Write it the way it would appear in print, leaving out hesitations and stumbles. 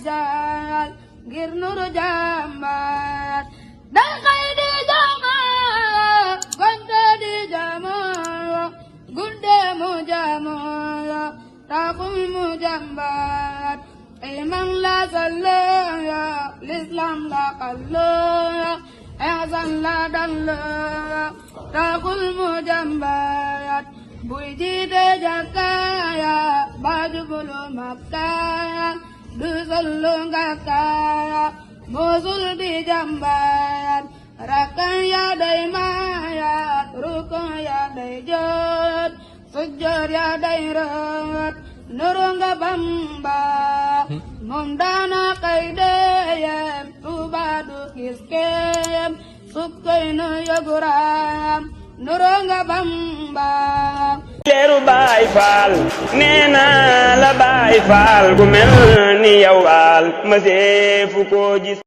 jaal ngir nuru jàmbaar day xëy di jaamoo gonte di jaamoo gudde mu jaamoo taxul mu jàmbaar iman la salla l'islam la xalla ihsan la dalla taxul mu jàmbaar buy jiite jàkkaaya ba jublu makkaaya du sollu ngakkaaya musul di jàmbaar rakkan ya day maayat rukun ya day jot sujjoor ya day rot nuru nga Bamba moom daana kay deyem Tuuba du gis kem sukkoy nu yoguraam nuru nga Bamba leeru Baay Faal nee naa la Baay Faal gu mel ni yow al ma seefu ko gis